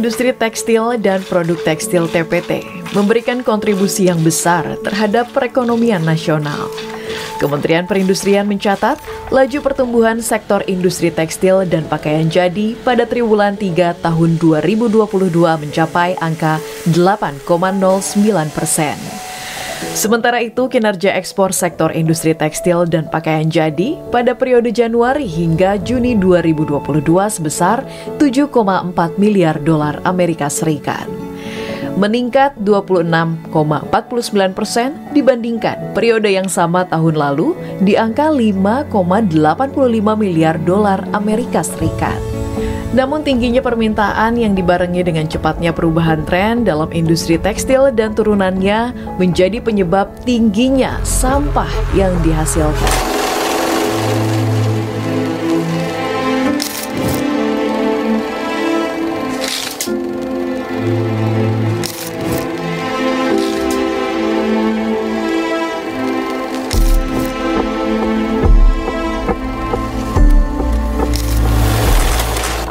Industri tekstil dan produk tekstil TPT memberikan kontribusi yang besar terhadap perekonomian nasional. Kementerian Perindustrian mencatat, laju pertumbuhan sektor industri tekstil dan pakaian jadi pada triwulan 3 tahun 2022 mencapai angka 8,09%. Sementara itu, kinerja ekspor sektor industri tekstil dan pakaian jadi pada periode Januari hingga Juni 2022 sebesar 7,4 miliar dolar Amerika Serikat. Meningkat 26,49% dibandingkan periode yang sama tahun lalu di angka 5,85 miliar dolar Amerika Serikat. Namun tingginya permintaan yang dibarengi dengan cepatnya perubahan tren dalam industri tekstil dan turunannya menjadi penyebab tingginya sampah yang dihasilkan.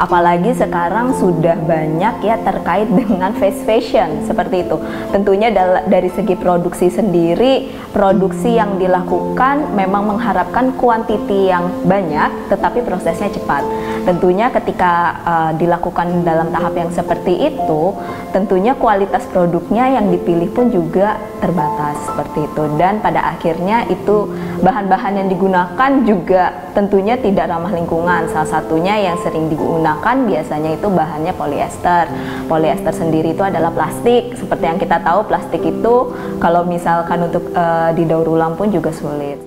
Apalagi sekarang sudah banyak ya terkait dengan fast fashion seperti itu. Tentunya dari segi produksi sendiri, produksi yang dilakukan memang mengharapkan kuantiti yang banyak tetapi prosesnya cepat. Tentunya ketika dilakukan dalam tahap yang seperti itu, tentunya kualitas produknya yang dipilih pun juga terbatas seperti itu. Dan pada akhirnya itu bahan-bahan yang digunakan juga tentunya tidak ramah lingkungan. Salah satunya yang sering digunakan biasanya itu bahannya polyester. Polyester sendiri itu adalah plastik. Seperti yang kita tahu, plastik itu kalau misalkan untuk didaur ulang pun juga sulit.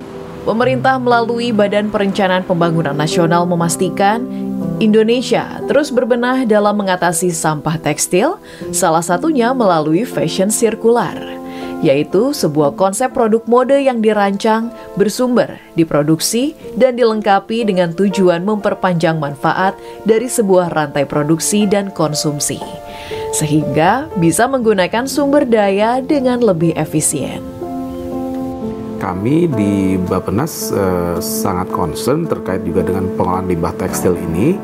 Pemerintah melalui Badan Perencanaan Pembangunan Nasional memastikan Indonesia terus berbenah dalam mengatasi sampah tekstil, salah satunya melalui fashion sirkular, yaitu sebuah konsep produk mode yang dirancang, bersumber, diproduksi, dan dilengkapi dengan tujuan memperpanjang manfaat dari sebuah rantai produksi dan konsumsi, sehingga bisa menggunakan sumber daya dengan lebih efisien. Kami di Bappenas sangat concern terkait juga dengan pengolahan limbah tekstil ini,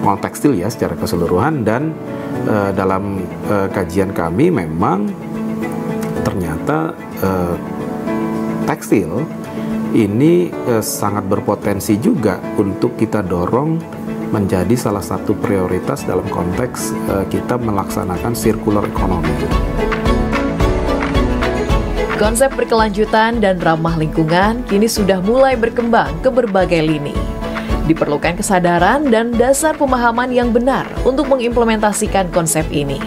pengolahan tekstil ya secara keseluruhan, dan dalam kajian kami memang ternyata tekstil ini sangat berpotensi juga untuk kita dorong menjadi salah satu prioritas dalam konteks kita melaksanakan circular economy. Konsep berkelanjutan dan ramah lingkungan kini sudah mulai berkembang ke berbagai lini. Diperlukan kesadaran dan dasar pemahaman yang benar untuk mengimplementasikan konsep ini.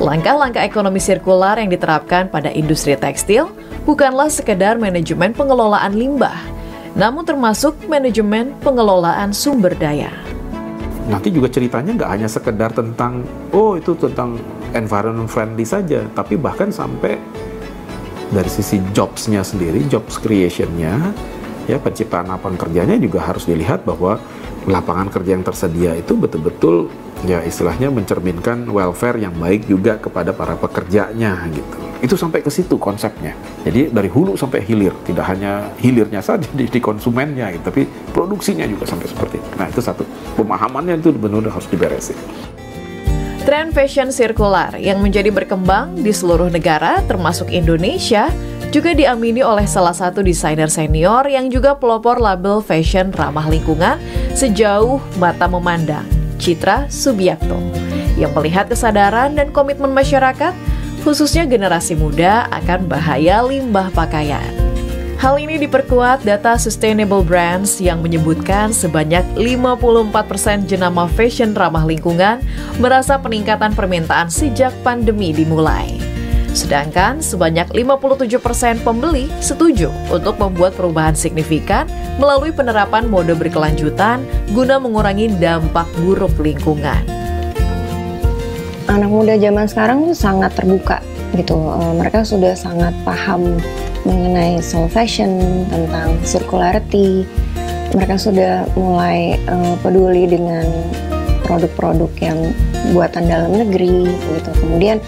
Langkah-langkah ekonomi sirkular yang diterapkan pada industri tekstil bukanlah sekedar manajemen pengelolaan limbah, namun termasuk manajemen pengelolaan sumber daya. Nanti juga ceritanya nggak hanya sekedar tentang, itu tentang environment friendly saja, tapi bahkan sampai dari sisi jobs-nya sendiri, jobs creation-nya, ya penciptaan lapangan kerjanya juga harus dilihat bahwa lapangan kerja yang tersedia itu betul-betul ya istilahnya mencerminkan welfare yang baik juga kepada para pekerjanya gitu. Itu sampai ke situ konsepnya. Jadi dari hulu sampai hilir, tidak hanya hilirnya saja di konsumennya gitu, tapi produksinya juga sampai seperti itu. Nah, itu satu. Pemahamannya itu benar-benar harus diberesin. Tren fashion sirkular yang menjadi berkembang di seluruh negara termasuk Indonesia juga diamini oleh salah satu desainer senior yang juga pelopor label fashion ramah lingkungan sejauh mata memandang, Citra Subiakto, yang melihat kesadaran dan komitmen masyarakat, khususnya generasi muda akan bahaya limbah pakaian. Hal ini diperkuat data Sustainable Brands yang menyebutkan sebanyak 54% jenama fashion ramah lingkungan merasa peningkatan permintaan sejak pandemi dimulai. Sedangkan sebanyak 57% pembeli setuju untuk membuat perubahan signifikan melalui penerapan mode berkelanjutan guna mengurangi dampak buruk lingkungan. Anak muda zaman sekarang tuh sangat terbuka gitu, mereka sudah sangat paham mengenai soul fashion, tentang circularity. Mereka sudah mulai peduli dengan produk-produk yang buatan dalam negeri gitu. Kemudian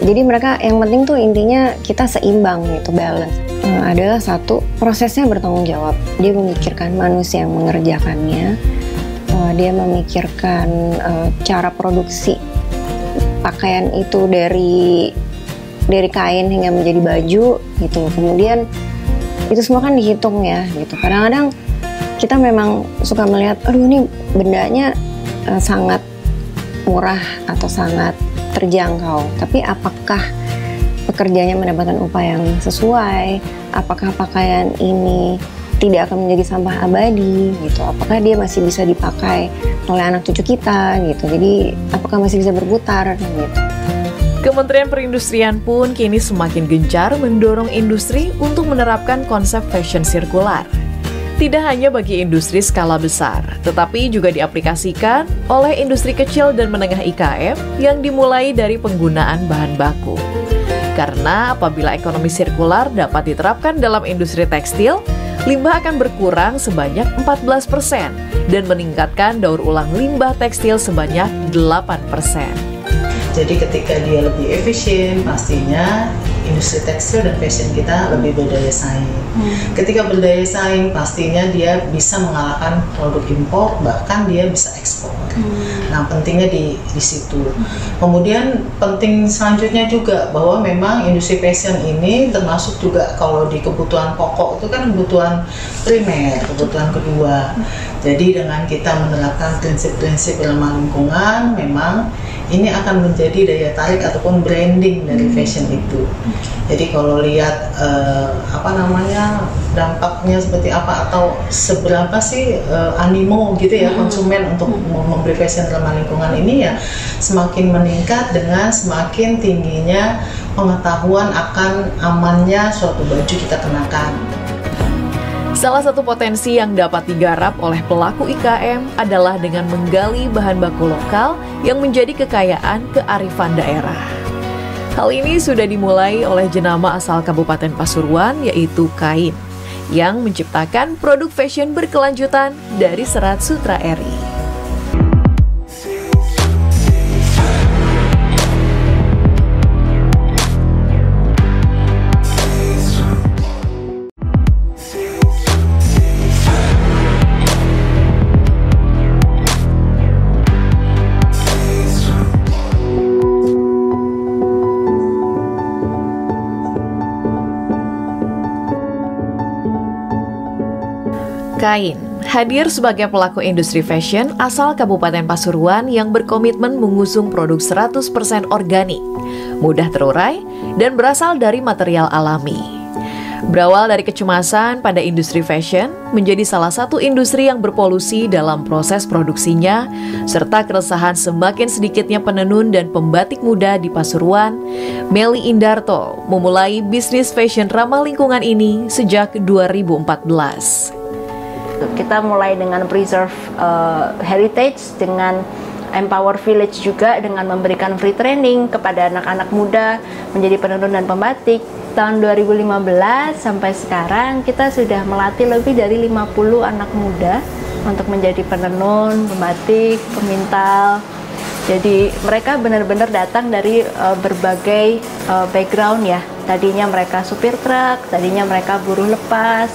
jadi mereka yang penting tuh intinya kita seimbang gitu, balance. Adalah satu, prosesnya bertanggung jawab. Dia memikirkan manusia yang mengerjakannya, dia memikirkan cara produksi pakaian itu dari kain hingga menjadi baju gitu. Kemudian itu semua kan dihitung ya gitu. Kadang-kadang kita memang suka melihat, aduh ini bendanya sangat murah atau sangat terjangkau. Tapi apakah pekerjanya mendapatkan upah yang sesuai? Apakah pakaian ini tidak akan menjadi sampah abadi gitu? Apakah dia masih bisa dipakai oleh anak cucu kita gitu? Jadi apakah masih bisa berputar gitu? Kementerian Perindustrian pun kini semakin gencar mendorong industri untuk menerapkan konsep fashion sirkular. Tidak hanya bagi industri skala besar, tetapi juga diaplikasikan oleh industri kecil dan menengah IKM yang dimulai dari penggunaan bahan baku. Karena apabila ekonomi sirkular dapat diterapkan dalam industri tekstil, limbah akan berkurang sebanyak 14% dan meningkatkan daur ulang limbah tekstil sebanyak 8%. Jadi ketika dia lebih efisien, pastinya industri tekstil dan fashion kita lebih berdaya saing. Ketika berdaya saing, pastinya dia bisa mengalahkan produk impor, bahkan dia bisa ekspor. Nah, pentingnya di situ. Kemudian penting selanjutnya juga bahwa memang industri fashion ini termasuk juga kalau di kebutuhan pokok itu kan kebutuhan primer, kebutuhan kedua. Jadi dengan kita menerapkan prinsip-prinsip ramah lingkungan, memang ini akan menjadi daya tarik ataupun branding dari fashion itu. Jadi kalau lihat dampaknya seperti apa atau seberapa sih animo gitu ya konsumen untuk membeli fashion ramah lingkungan ini, ya semakin meningkat dengan semakin tingginya pengetahuan akan amannya suatu baju kita kenakan. Salah satu potensi yang dapat digarap oleh pelaku IKM adalah dengan menggali bahan baku lokal yang menjadi kekayaan kearifan daerah. Hal ini sudah dimulai oleh jenama asal Kabupaten Pasuruan, yaitu Kain, yang menciptakan produk fashion berkelanjutan dari serat sutra eri. Kain hadir sebagai pelaku industri fashion asal Kabupaten Pasuruan yang berkomitmen mengusung produk 100% organik, mudah terurai, dan berasal dari material alami. Berawal dari kecemasan pada industri fashion, menjadi salah satu industri yang berpolusi dalam proses produksinya, serta keresahan semakin sedikitnya penenun dan pembatik muda di Pasuruan, Melly Indarto memulai bisnis fashion ramah lingkungan ini sejak 2014. Kita mulai dengan preserve heritage, dengan empower village juga, dengan memberikan free training kepada anak-anak muda menjadi penenun dan pembatik. Tahun 2015 sampai sekarang kita sudah melatih lebih dari 50 anak muda untuk menjadi penenun, pembatik, pemintal. Jadi mereka benar-benar datang dari berbagai background ya. Tadinya mereka supir truk, tadinya mereka buruh lepas,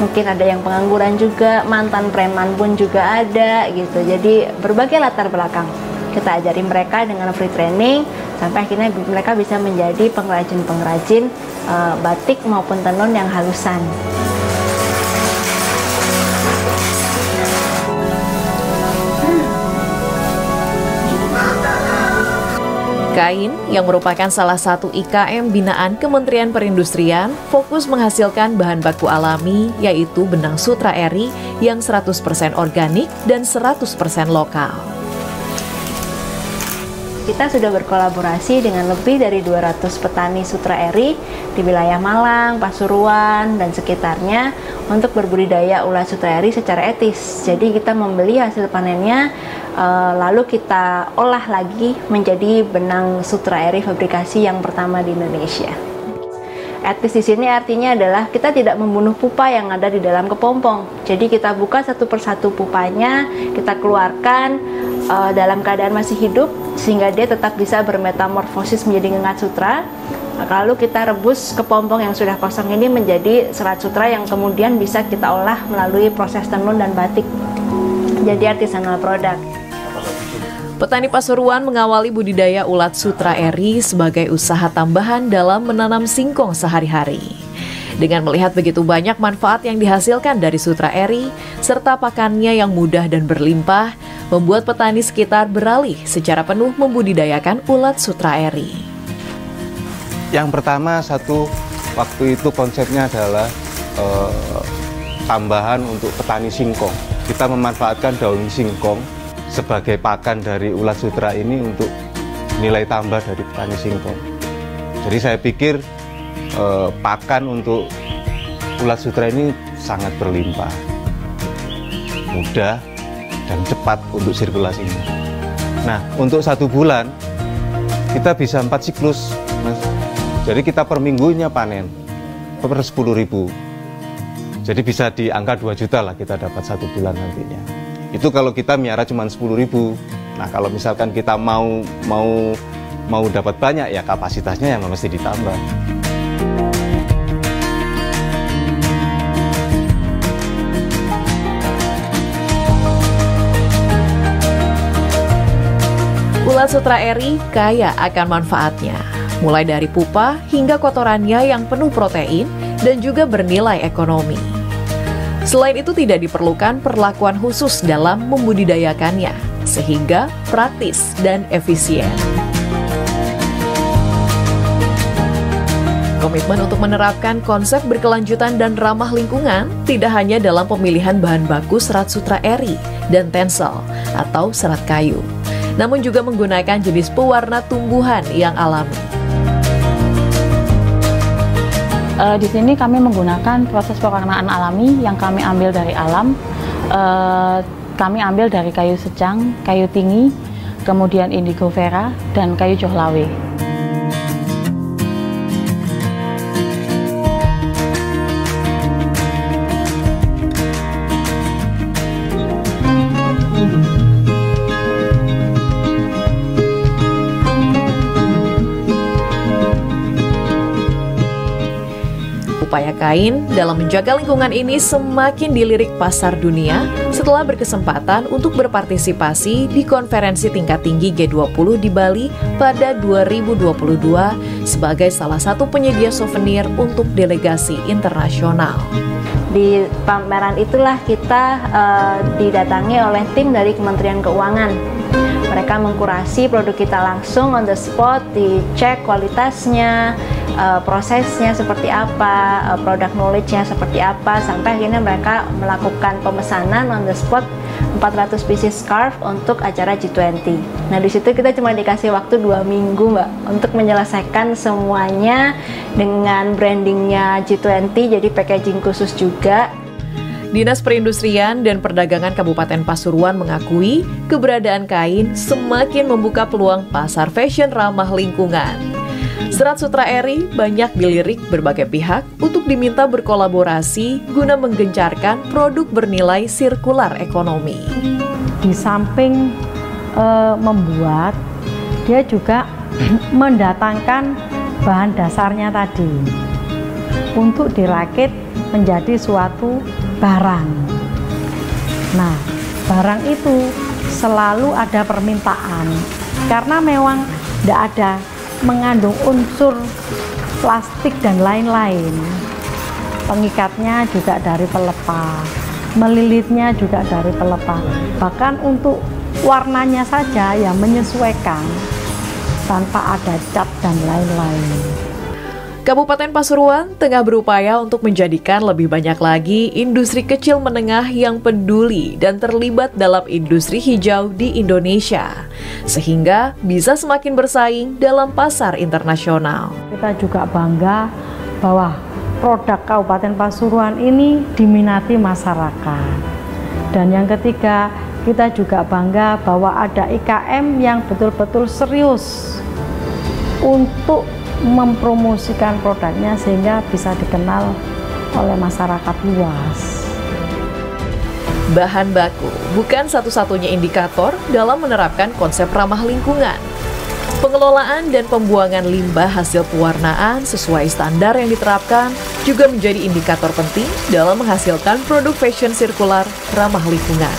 mungkin ada yang pengangguran juga, mantan preman pun juga ada gitu. Jadi berbagai latar belakang kita ajari mereka dengan free training sampai akhirnya mereka bisa menjadi pengrajin-pengrajin batik maupun tenun yang halusan. Kain, yang merupakan salah satu IKM binaan Kementerian Perindustrian, fokus menghasilkan bahan baku alami, yaitu benang sutra eri yang 100% organik dan 100% lokal. Kita sudah berkolaborasi dengan lebih dari 200 petani sutra eri di wilayah Malang, Pasuruan, dan sekitarnya untuk berbudidaya ulat sutra eri secara etis. Jadi kita membeli hasil panennya, lalu kita olah lagi menjadi benang sutra eri fabrikasi yang pertama di Indonesia. Etis di sini artinya adalah kita tidak membunuh pupa yang ada di dalam kepompong. Jadi kita buka satu persatu pupanya, kita keluarkan dalam keadaan masih hidup sehingga dia tetap bisa bermetamorfosis menjadi ngengat sutra. Lalu kita rebus kepompong yang sudah kosong ini menjadi serat sutra yang kemudian bisa kita olah melalui proses tenun dan batik. Jadi artisanal product. Petani Pasuruan mengawali budidaya ulat sutra eri sebagai usaha tambahan dalam menanam singkong sehari-hari. Dengan melihat begitu banyak manfaat yang dihasilkan dari sutra eri, serta pakannya yang mudah dan berlimpah, membuat petani sekitar beralih secara penuh membudidayakan ulat sutra eri. Yang pertama, waktu itu konsepnya adalah tambahan untuk petani singkong. Kita memanfaatkan daun singkong sebagai pakan dari ulat sutra ini untuk nilai tambah dari petani singkong. Jadi saya pikir pakan untuk ulat sutra ini sangat berlimpah, mudah dan cepat untuk sirkulasinya. Nah, untuk 1 bulan kita bisa 4 siklus, Mas. Jadi kita per minggunya panen per 10.000. Jadi bisa di angka 2 juta lah kita dapat 1 bulan nantinya. Itu kalau kita miara cuma 10.000. Nah, kalau misalkan kita mau dapat banyak, ya kapasitasnya yang mesti ditambah. Ulat sutra eri kaya akan manfaatnya, mulai dari pupa hingga kotorannya yang penuh protein dan juga bernilai ekonomi. Selain itu tidak diperlukan perlakuan khusus dalam membudidayakannya, sehingga praktis dan efisien. Komitmen untuk menerapkan konsep berkelanjutan dan ramah lingkungan tidak hanya dalam pemilihan bahan baku serat sutra eri dan tencel atau serat kayu, namun juga menggunakan jenis pewarna tumbuhan yang alami. Di sini kami menggunakan proses pewarnaan alami yang kami ambil dari alam. Kami ambil dari kayu secang, kayu tinggi, kemudian indigo vera, dan kayu johlawe. Upaya Kain dalam menjaga lingkungan ini semakin dilirik pasar dunia setelah berkesempatan untuk berpartisipasi di konferensi tingkat tinggi G20 di Bali pada 2022 sebagai salah satu penyedia souvenir untuk delegasi internasional. Di pameran itulah kita didatangi oleh tim dari Kementerian Keuangan. Mereka mengkurasi produk kita langsung on the spot, dicek kualitasnya, prosesnya seperti apa, product knowledge-nya seperti apa, sampai akhirnya mereka melakukan pemesanan on the spot 400 pieces scarf untuk acara G20. Nah, di situ kita cuma dikasih waktu 2 minggu, Mbak, untuk menyelesaikan semuanya dengan brandingnya G20, jadi packaging khusus juga. Dinas Perindustrian dan Perdagangan Kabupaten Pasuruan mengakui keberadaan Kain semakin membuka peluang pasar fashion ramah lingkungan. Serat sutra eri banyak dilirik berbagai pihak untuk diminta berkolaborasi guna menggencarkan produk bernilai sirkular ekonomi. Di samping membuat, dia juga mendatangkan bahan dasarnya tadi untuk dirakit menjadi suatu barang. Nah, barang itu selalu ada permintaan karena memang tidak ada mengandung unsur plastik dan lain-lain. Pengikatnya juga dari pelepah, melilitnya juga dari pelepah. Bahkan untuk warnanya saja yang menyesuaikan tanpa ada cat dan lain-lain. Kabupaten Pasuruan tengah berupaya untuk menjadikan lebih banyak lagi industri kecil menengah yang peduli dan terlibat dalam industri hijau di Indonesia, sehingga bisa semakin bersaing dalam pasar internasional. Kita juga bangga bahwa produk Kabupaten Pasuruan ini diminati masyarakat. Dan yang ketiga, kita juga bangga bahwa ada IKM yang betul-betul serius untuk mempromosikan produknya sehingga bisa dikenal oleh masyarakat luas. Bahan baku bukan satu-satunya indikator dalam menerapkan konsep ramah lingkungan. Pengelolaan dan pembuangan limbah hasil pewarnaan sesuai standar yang diterapkan juga menjadi indikator penting dalam menghasilkan produk fashion sirkular ramah lingkungan.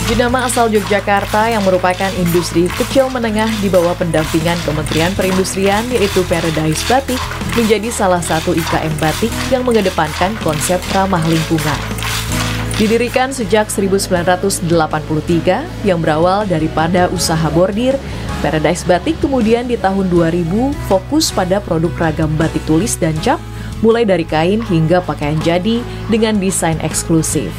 Jenama asal Yogyakarta yang merupakan industri kecil menengah di bawah pendampingan Kementerian Perindustrian yaitu Paradise Batik menjadi salah satu IKM batik yang mengedepankan konsep ramah lingkungan. Didirikan sejak 1983 yang berawal daripada usaha bordir, Paradise Batik kemudian di tahun 2000 fokus pada produk ragam batik tulis dan cap mulai dari kain hingga pakaian jadi dengan desain eksklusif.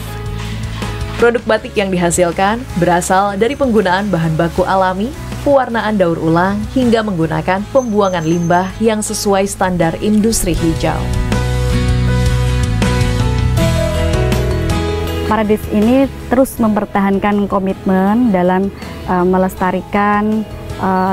Produk batik yang dihasilkan berasal dari penggunaan bahan baku alami, pewarnaan daur ulang, hingga menggunakan pembuangan limbah yang sesuai standar industri hijau. Paradise ini terus mempertahankan komitmen dalam melestarikan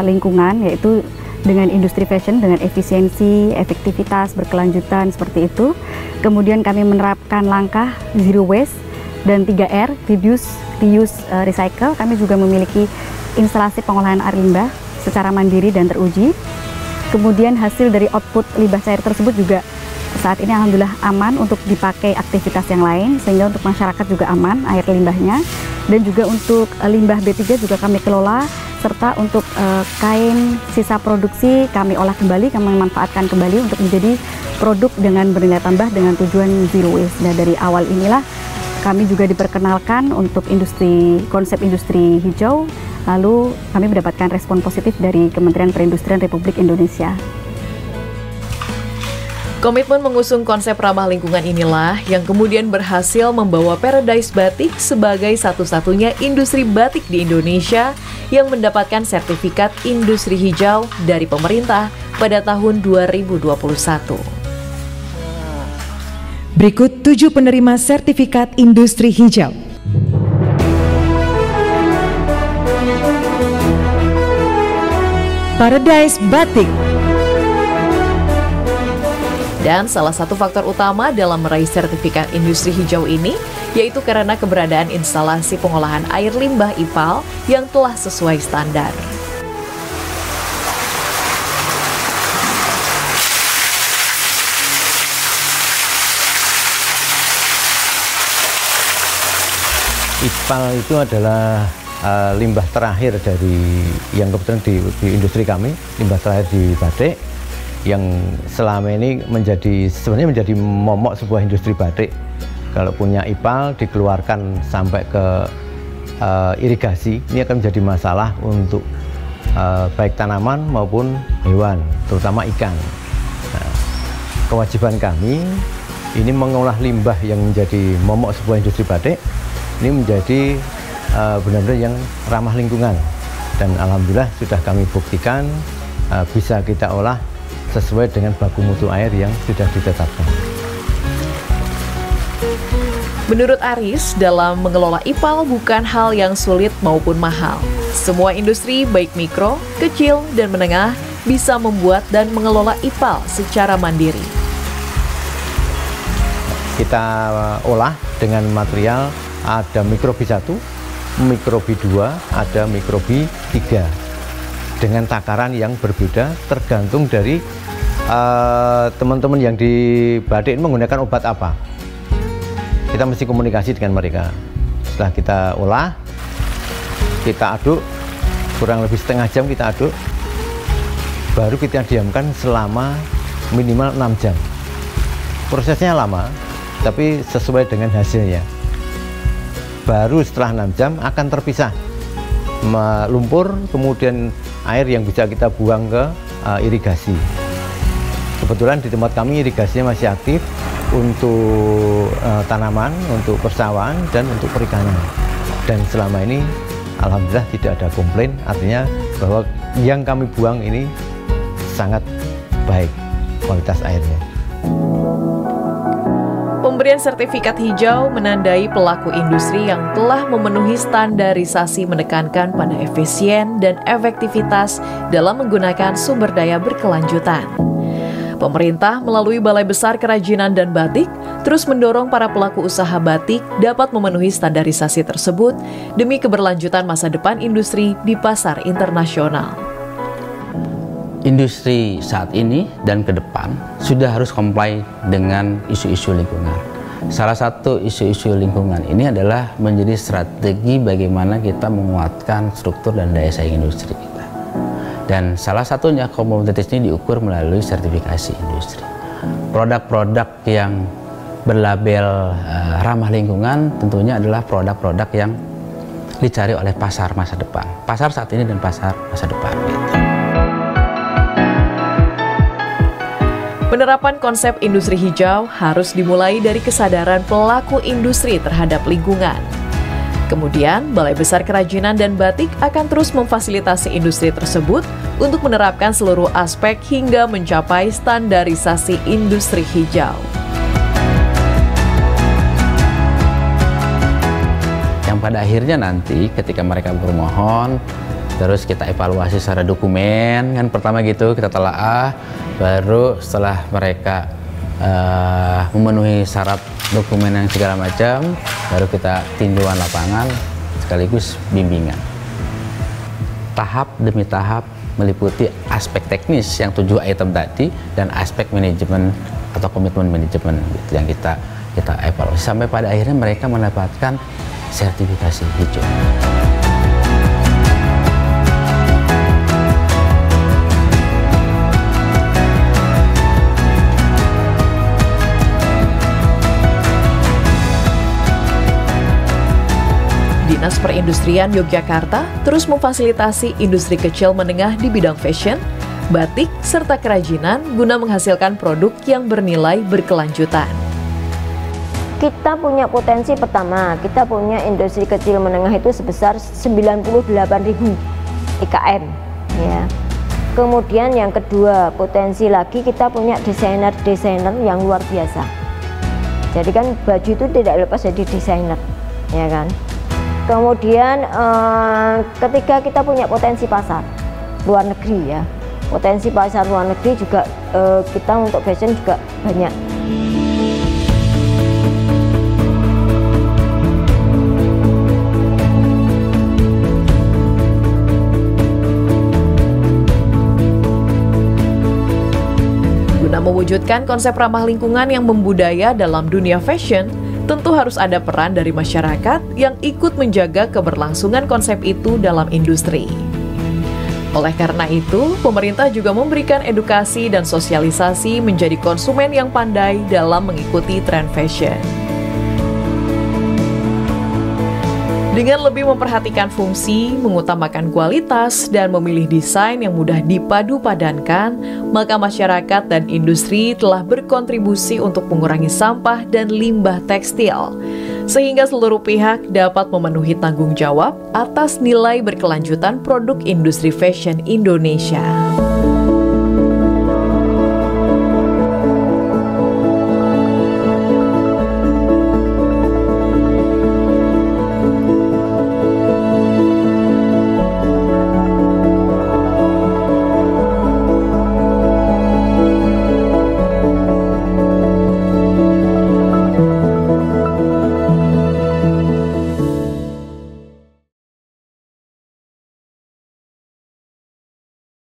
lingkungan, yaitu dengan industri fashion, dengan efisiensi, efektivitas, berkelanjutan seperti itu. Kemudian kami menerapkan langkah zero waste dan 3R, reduce, reuse, recycle. Kami juga memiliki instalasi pengolahan air limbah secara mandiri dan teruji. Kemudian hasil dari output limbah cair tersebut juga saat ini alhamdulillah aman untuk dipakai aktivitas yang lain, sehingga untuk masyarakat juga aman air limbahnya. Dan juga untuk limbah B3 juga kami kelola, serta untuk kain sisa produksi kami olah kembali, kami manfaatkan kembali untuk menjadi produk dengan bernilai tambah dengan tujuan zero waste. Nah, dari awal inilah kami juga diperkenalkan untuk konsep industri hijau, lalu kami mendapatkan respon positif dari Kementerian Perindustrian Republik Indonesia. Komitmen mengusung konsep ramah lingkungan inilah yang kemudian berhasil membawa Paradise Batik sebagai satu-satunya industri batik di Indonesia yang mendapatkan sertifikat industri hijau dari pemerintah pada tahun 2021. Berikut 7 penerima sertifikat industri hijau. Paradise Batik. Dan salah satu faktor utama dalam meraih sertifikat industri hijau ini yaitu karena keberadaan instalasi pengolahan air limbah IPAL yang telah sesuai standar. IPAL itu adalah limbah terakhir dari yang kebetulan di industri kami, limbah terakhir di batik yang selama ini sebenarnya menjadi momok sebuah industri batik. Kalau punya IPAL dikeluarkan sampai ke irigasi, ini akan menjadi masalah untuk baik tanaman maupun hewan, terutama ikan. Nah, kewajiban kami ini mengolah limbah yang menjadi momok sebuah industri batik. Ini menjadi benar-benar yang ramah lingkungan, dan alhamdulillah sudah kami buktikan bisa kita olah sesuai dengan baku mutu air yang sudah ditetapkan. Menurut Aris, dalam mengelola IPAL bukan hal yang sulit maupun mahal. Semua industri baik mikro, kecil, dan menengah bisa membuat dan mengelola IPAL secara mandiri. Kita olah dengan material ada mikrobi 1, mikrobi 2, ada mikrobi 3 dengan takaran yang berbeda tergantung dari teman-teman yang di batik menggunakan obat apa. Kita mesti komunikasi dengan mereka. Setelah kita olah, kita aduk kurang lebih setengah jam, kita aduk, baru kita diamkan selama minimal 6 jam. Prosesnya lama, tapi sesuai dengan hasilnya. Baru setelah 6 jam akan terpisah lumpur, kemudian air yang bisa kita buang ke irigasi. Kebetulan di tempat kami irigasinya masih aktif untuk tanaman, untuk persawahan, dan untuk perikanan. Dan selama ini alhamdulillah tidak ada komplain, artinya bahwa yang kami buang ini sangat baik kualitas airnya. Pemberian sertifikat hijau menandai pelaku industri yang telah memenuhi standarisasi menekankan pada efisien dan efektivitas dalam menggunakan sumber daya berkelanjutan. Pemerintah melalui Balai Besar Kerajinan dan Batik terus mendorong para pelaku usaha batik dapat memenuhi standarisasi tersebut demi keberlanjutan masa depan industri di pasar internasional. Industri saat ini dan ke depan sudah harus comply dengan isu-isu lingkungan. Salah satu isu-isu lingkungan ini adalah menjadi strategi bagaimana kita menguatkan struktur dan daya saing industri kita. Dan salah satunya kompetitivitas ini diukur melalui sertifikasi industri. Produk-produk yang berlabel ramah lingkungan tentunya adalah produk-produk yang dicari oleh pasar masa depan. Pasar saat ini dan pasar masa depan. Gitu. Penerapan konsep industri hijau harus dimulai dari kesadaran pelaku industri terhadap lingkungan. Kemudian, Balai Besar Kerajinan dan Batik akan terus memfasilitasi industri tersebut untuk menerapkan seluruh aspek hingga mencapai standarisasi industri hijau. Yang pada akhirnya nanti ketika mereka bermohon, terus kita evaluasi secara dokumen, kan pertama gitu kita telaah, baru setelah mereka memenuhi syarat dokumen yang segala macam, baru kita tinjauan lapangan sekaligus bimbingan. Tahap demi tahap meliputi aspek teknis yang 7 item tadi dan aspek manajemen atau komitmen manajemen gitu, yang kita evaluasi sampai pada akhirnya mereka mendapatkan sertifikasi hijau. Dinas Perindustrian Yogyakarta terus memfasilitasi industri kecil menengah di bidang fashion, batik, serta kerajinan guna menghasilkan produk yang bernilai berkelanjutan. Kita punya potensi pertama, kita punya industri kecil menengah itu sebesar 98.000 IKM. Ya. Kemudian yang kedua, potensi lagi kita punya desainer-desainer yang luar biasa. Jadi kan baju itu tidak lepas dari desainer, ya kan. Kemudian ketika kita punya potensi pasar luar negeri ya, potensi pasar luar negeri juga kita untuk fashion juga banyak. Guna mewujudkan konsep ramah lingkungan yang membudaya dalam dunia fashion, tentu harus ada peran dari masyarakat yang ikut menjaga keberlangsungan konsep itu dalam industri. Oleh karena itu, pemerintah juga memberikan edukasi dan sosialisasi menjadi konsumen yang pandai dalam mengikuti tren fashion. Dengan lebih memperhatikan fungsi, mengutamakan kualitas, dan memilih desain yang mudah dipadu-padankan, maka masyarakat dan industri telah berkontribusi untuk mengurangi sampah dan limbah tekstil, sehingga seluruh pihak dapat memenuhi tanggung jawab atas nilai berkelanjutan produk industri fashion Indonesia.